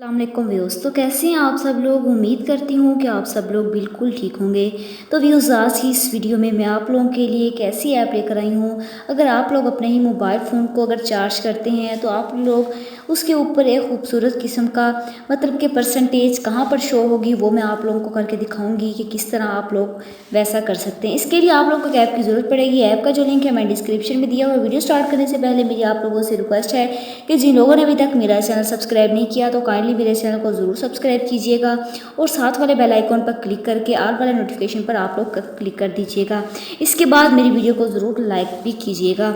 अस्सलाम वालेकुम व्यूअर्स। तो कैसे हैं आप सब लोग। उम्मीद करती हूँ कि आप सब लोग बिल्कुल ठीक होंगे। तो व्यूअर्स, आज की इस वीडियो में मैं आप लोगों के लिए एक ऐसी ऐप लेकर आई हूँ। अगर आप लोग अपने ही मोबाइल फ़ोन को अगर चार्ज करते हैं तो आप लोग उसके ऊपर एक खूबसूरत किस्म का मतलब कि परसेंटेज कहाँ पर शो होगी वो मैं आप लोगों को करके दिखाऊंगी कि किस तरह आप लोग वैसा कर सकते हैं। इसके लिए आप लोगों को एक ऐप की ज़रूरत पड़ेगी। ऐप का जो लिंक है मैं डिस्क्रिप्शन में दिया हुआ। वीडियो स्टार्ट करने से पहले मेरी आप लोगों से रिक्वेस्ट है कि जिन लोगों ने अभी तक मेरा चैनल सब्सक्राइब नहीं किया तो काइंडली मेरे चैनल को ज़रूर सब्सक्राइब कीजिएगा और साथ वाले बेल आइकॉन पर क्लिक करके ऑल वाले नोटिफिकेशन पर आप लोग क्लिक कर दीजिएगा। इसके बाद मेरी वीडियो को ज़रूर लाइक भी कीजिएगा।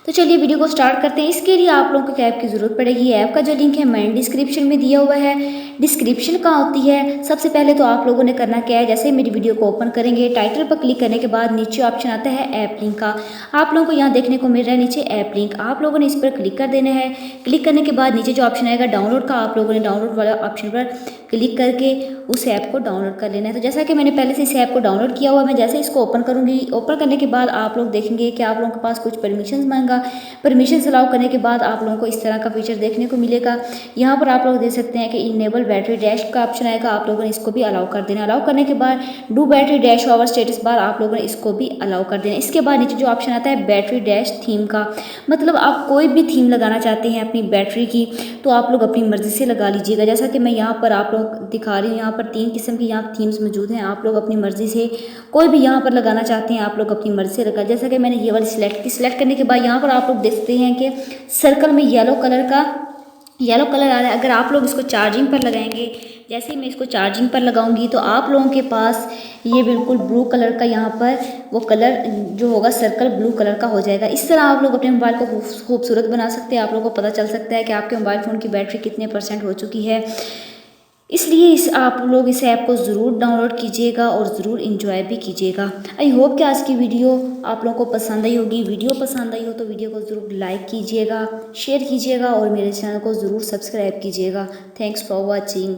तो चलिए वीडियो को स्टार्ट करते हैं। इसके लिए आप लोगों को ऐप की ज़रूरत पड़ेगी। ऐप का जो लिंक है मैंने डिस्क्रिप्शन में दिया हुआ है। डिस्क्रिप्शन कहाँ होती है, सबसे पहले तो आप लोगों ने करना क्या है, जैसे मेरी वीडियो को ओपन करेंगे टाइटल पर क्लिक करने के बाद नीचे ऑप्शन आता है ऐप लिंक का। आप लोगों को यहाँ देखने को मिल रहा है नीचे ऐप लिंक। आप लोगों ने इस पर क्लिक कर देना है। क्लिक करने के बाद नीचे जो ऑप्शन आएगा डाउनलोड का, आप लोगों ने डाउनलोड वाला ऑप्शन पर क्लिक करके उस ऐप को डाउनलोड कर लेना है। तो जैसा कि मैंने पहले से इस ऐप को डाउनलोड किया हुआ, मैं जैसे इसको ओपन करूँगी, ओपन करने के बाद आप लोग देखेंगे कि आप लोगों के पास कुछ परमिशन मांगा। परमिशन अलाउ करने के बाद आप लोगों को इस तरह का फीचर देखने को मिलेगा। यहाँ पर आप लोग देख सकते हैं कि इनेबल बैटरी डैश का ऑप्शन आएगा, आप लोगों ने इसको भी अलाउ कर देना। अलाउ करने के बाद do battery dash over status bar आप लोगों ने इसको भी अलाउ कर देना। इसके बाद नीचे जो ऑप्शन आता है बैटरी डैश थीम का, मतलब आप कोई भी थीम लगाना चाहते हैं अपनी बैटरी की तो आप लोग अपनी मर्ज़ी से लगा लीजिएगा। जैसा कि मैं यहाँ पर आप लोग दिखा रही हूँ, यहाँ पर 3 किस्म की यहाँ थीम्स मौजूद हैं। आप लोग अपनी मर्ज़ी से कोई भी यहाँ पर लगाना चाहते हैं आप लोग अपनी मर्ज़ी से लगा। जैसा कि मैंने ये वाली सिलेक्ट की। सिलेक्ट करने के बाद यहाँ पर आप लोग देखते हैं कि सर्कल में येलो कलर आ रहा है। अगर आप लोग इसको चार्जिंग पर लगाएंगे, जैसे ही मैं इसको चार्जिंग पर लगाऊंगी तो आप लोगों के पास ये बिल्कुल ब्लू कलर का यहाँ पर वो कलर जो होगा सर्कल ब्लू कलर का हो जाएगा। इस तरह आप लोग अपने मोबाइल को खूबसूरत बना सकते हैं। आप लोगों को पता चल सकता है कि आपके मोबाइल फ़ोन की बैटरी कितने % हो चुकी है। इसलिए आप लोग इस ऐप को ज़रूर डाउनलोड कीजिएगा और ज़रूर इंजॉय भी कीजिएगा। आई होप कि आज की वीडियो आप लोगों को पसंद आई होगी। वीडियो पसंद आई हो तो वीडियो को ज़रूर लाइक कीजिएगा, शेयर कीजिएगा और मेरे चैनल को ज़रूर सब्सक्राइब कीजिएगा। Thanks for watching.